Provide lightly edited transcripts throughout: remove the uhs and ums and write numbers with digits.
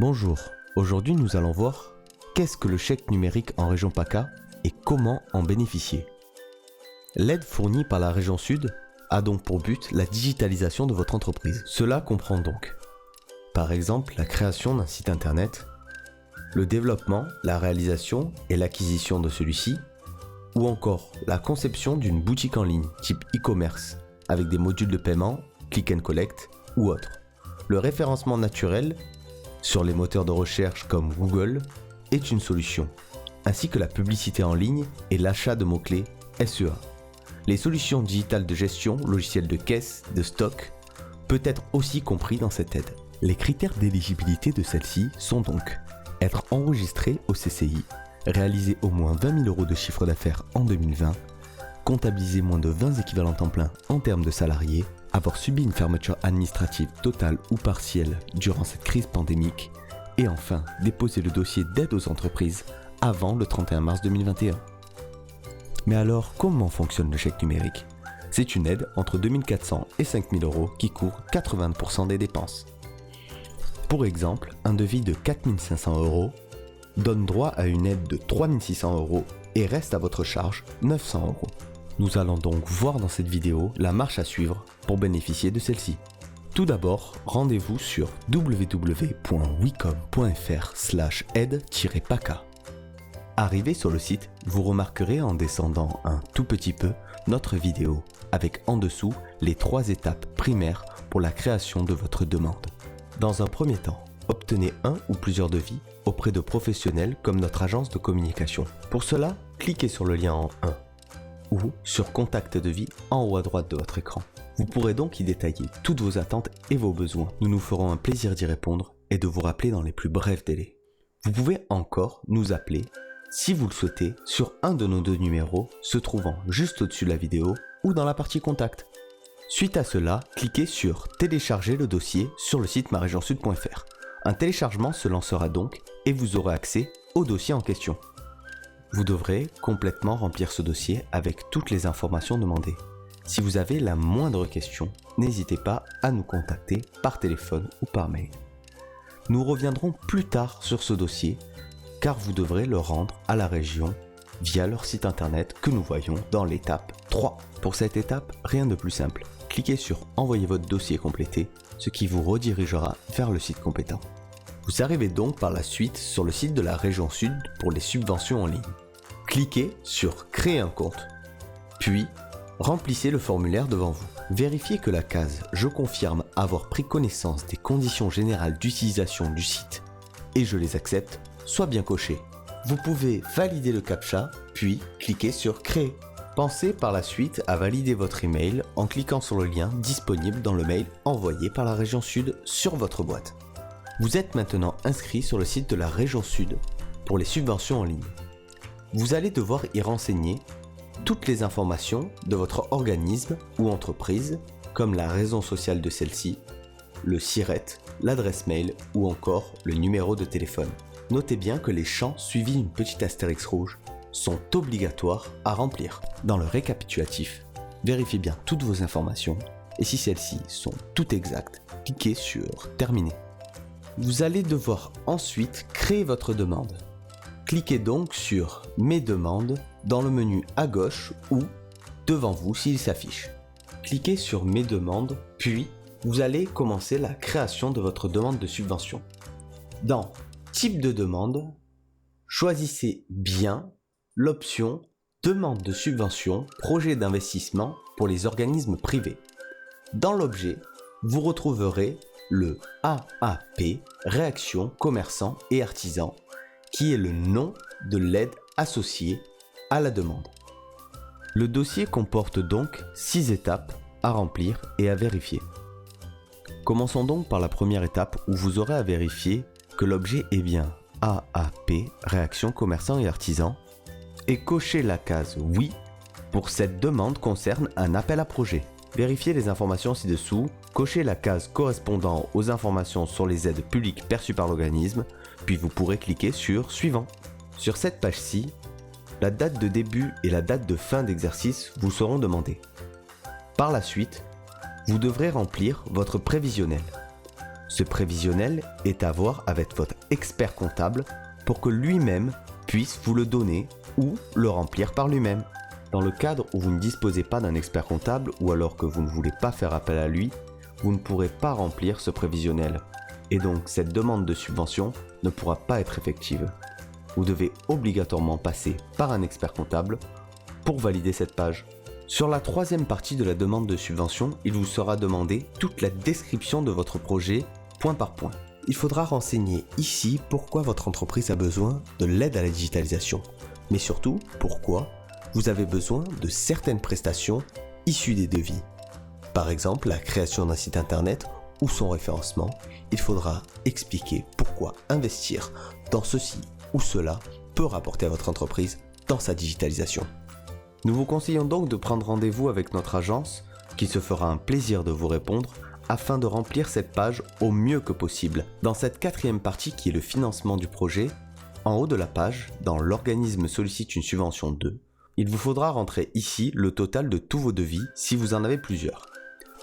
Bonjour, aujourd'hui nous allons voir qu'est-ce que le chèque numérique en région PACA et comment en bénéficier. L'aide fournie par la région Sud a donc pour but la digitalisation de votre entreprise. Cela comprend donc, par exemple, la création d'un site internet, le développement, la réalisation et l'acquisition de celui-ci, ou encore la conception d'une boutique en ligne type e-commerce avec des modules de paiement, click and collect ou autres. Le référencement naturel sur les moteurs de recherche comme Google est une solution, ainsi que la publicité en ligne et l'achat de mots-clés SEA. Les solutions digitales de gestion, logiciels de caisse, de stock, peut être aussi compris dans cette aide. Les critères d'éligibilité de celle-ci sont donc être enregistré au CCI, réaliser au moins 20 000 € de chiffre d'affaires en 2020, comptabiliser moins de 20 équivalents temps plein en termes de salariés, avoir subi une fermeture administrative totale ou partielle durant cette crise pandémique, et enfin déposer le dossier d'aide aux entreprises avant le 31 mars 2021. Mais alors, comment fonctionne le chèque numérique ? C'est une aide entre 2 400 et 5 000 € qui couvre 80% des dépenses. Pour exemple, un devis de 4 500 € donne droit à une aide de 3 600 € et reste à votre charge 900 €. Nous allons donc voir dans cette vidéo la marche à suivre pour bénéficier de celle-ci. Tout d'abord, rendez-vous sur www.wicom.fr/aide-paca. Arrivé sur le site, vous remarquerez en descendant un tout petit peu notre vidéo avec en dessous les 3 étapes primaires pour la création de votre demande. Dans un premier temps, obtenez un ou plusieurs devis auprès de professionnels comme notre agence de communication. Pour cela, cliquez sur le lien en 1 ou sur Contact devis en haut à droite de votre écran. Vous pourrez donc y détailler toutes vos attentes et vos besoins. Nous nous ferons un plaisir d'y répondre et de vous rappeler dans les plus brefs délais. Vous pouvez encore nous appeler, si vous le souhaitez, sur un de nos 2 numéros se trouvant juste au-dessus de la vidéo ou dans la partie Contact. Suite à cela, cliquez sur Télécharger le dossier sur le site maregionsud.fr. Un téléchargement se lancera donc et vous aurez accès au dossier en question. Vous devrez complètement remplir ce dossier avec toutes les informations demandées. Si vous avez la moindre question, n'hésitez pas à nous contacter par téléphone ou par mail. Nous reviendrons plus tard sur ce dossier car vous devrez le rendre à la région via leur site internet que nous voyons dans l'étape 3. Pour cette étape, rien de plus simple. Cliquez sur Envoyer votre dossier complété, ce qui vous redirigera vers le site compétent. Vous arrivez donc par la suite sur le site de la région Sud pour les subventions en ligne. Cliquez sur Créer un compte, puis remplissez le formulaire devant vous. Vérifiez que la case « Je confirme avoir pris connaissance des conditions générales d'utilisation du site et je les accepte » soit bien cochée. Vous pouvez valider le CAPTCHA, puis cliquer sur Créer. Pensez par la suite à valider votre email en cliquant sur le lien disponible dans le mail envoyé par la région Sud sur votre boîte. Vous êtes maintenant inscrit sur le site de la région Sud pour les subventions en ligne. Vous allez devoir y renseigner toutes les informations de votre organisme ou entreprise, comme la raison sociale de celle-ci, le SIRET, l'adresse mail ou encore le numéro de téléphone. Notez bien que les champs suivis d'une petite astérix rouge sont obligatoires à remplir. Dans le récapitulatif, vérifiez bien toutes vos informations et si celles-ci sont toutes exactes, cliquez sur Terminer. Vous allez devoir ensuite créer votre demande. Cliquez donc sur Mes demandes dans le menu à gauche ou devant vous s'il s'affiche. Cliquez sur Mes demandes, puis vous allez commencer la création de votre demande de subvention. Dans Type de demande, choisissez bien l'option Demande de subvention, projet d'investissement pour les organismes privés. Dans l'objet, vous retrouverez le AAP, Réaction Commerçants et Artisans, qui est le nom de l'aide associée à la demande. Le dossier comporte donc 6 étapes à remplir et à vérifier. Commençons donc par la première étape où vous aurez à vérifier que l'objet est bien AAP, Réaction Commerçants et Artisans, et cochez la case Oui pour cette demande concerne un appel à projet. Vérifiez les informations ci-dessous, cochez la case correspondant aux informations sur les aides publiques perçues par l'organisme, puis vous pourrez cliquer sur Suivant. Sur cette page-ci, la date de début et la date de fin d'exercice vous seront demandées. Par la suite, vous devrez remplir votre prévisionnel. Ce prévisionnel est à voir avec votre expert comptable pour que lui-même puisse vous le donner ou le remplir par lui-même. Dans le cadre où vous ne disposez pas d'un expert comptable ou alors que vous ne voulez pas faire appel à lui, vous ne pourrez pas remplir ce prévisionnel. Et donc cette demande de subvention ne pourra pas être effective. Vous devez obligatoirement passer par un expert comptable pour valider cette page. Sur la troisième partie de la demande de subvention, il vous sera demandé toute la description de votre projet point par point. Il faudra renseigner ici pourquoi votre entreprise a besoin de l'aide à la digitalisation, mais surtout pourquoi vous avez besoin de certaines prestations issues des devis. Par exemple, la création d'un site internet ou son référencement, il faudra expliquer pourquoi investir dans ceci ou cela peut rapporter à votre entreprise dans sa digitalisation. Nous vous conseillons donc de prendre rendez-vous avec notre agence qui se fera un plaisir de vous répondre afin de remplir cette page au mieux que possible. Dans cette quatrième partie qui est le financement du projet, en haut de la page, dans l'organisme sollicite une subvention 2, il vous faudra rentrer ici le total de tous vos devis si vous en avez plusieurs.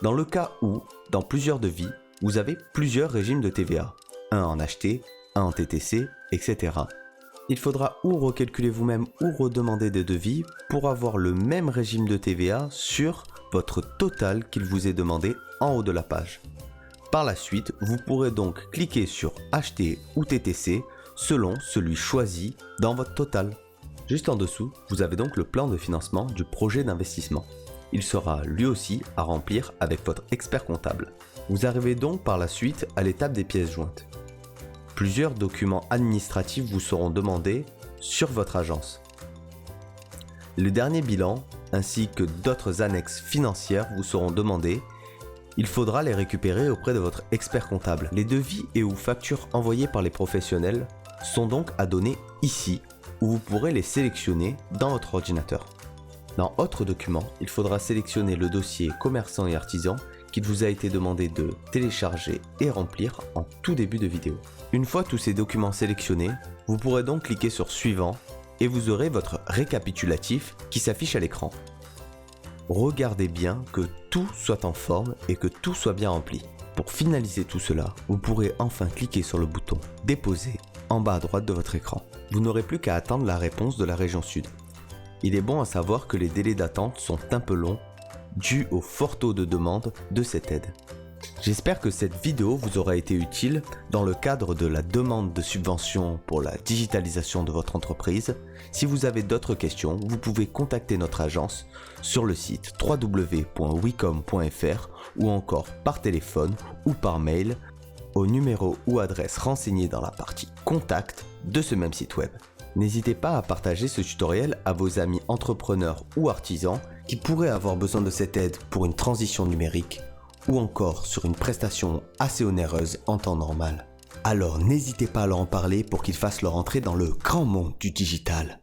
Dans le cas où, dans plusieurs devis, vous avez plusieurs régimes de TVA, un en acheté, un en TTC, etc. Il faudra ou recalculer vous-même ou redemander des devis pour avoir le même régime de TVA sur votre total qu'il vous est demandé en haut de la page. Par la suite, vous pourrez donc cliquer sur Acheter ou TTC selon celui choisi dans votre total. Juste en dessous, vous avez donc le plan de financement du projet d'investissement. Il sera lui aussi à remplir avec votre expert comptable. Vous arrivez donc par la suite à l'étape des pièces jointes. Plusieurs documents administratifs vous seront demandés sur votre agence. Le dernier bilan ainsi que d'autres annexes financières vous seront demandés. Il faudra les récupérer auprès de votre expert comptable. Les devis et ou factures envoyées par les professionnels sont donc à donner ici où vous pourrez les sélectionner dans votre ordinateur. Dans Autres documents, il faudra sélectionner le dossier commerçant et artisan qu'il vous a été demandé de télécharger et remplir en tout début de vidéo. Une fois tous ces documents sélectionnés, vous pourrez donc cliquer sur Suivant et vous aurez votre récapitulatif qui s'affiche à l'écran. Regardez bien que tout soit en forme et que tout soit bien rempli. Pour finaliser tout cela, vous pourrez enfin cliquer sur le bouton Déposer en bas à droite de votre écran. Vous n'aurez plus qu'à attendre la réponse de la région Sud. Il est bon à savoir que les délais d'attente sont un peu longs dû au fort taux de demande de cette aide. J'espère que cette vidéo vous aura été utile dans le cadre de la demande de subvention pour la digitalisation de votre entreprise. Si vous avez d'autres questions, vous pouvez contacter notre agence sur le site www.wecom.fr ou encore par téléphone ou par mail au numéro ou adresse renseignée dans la partie Contact de ce même site web. N'hésitez pas à partager ce tutoriel à vos amis entrepreneurs ou artisans qui pourraient avoir besoin de cette aide pour une transition numérique ou encore sur une prestation assez onéreuse en temps normal. Alors n'hésitez pas à leur en parler pour qu'ils fassent leur entrée dans le grand monde du digital.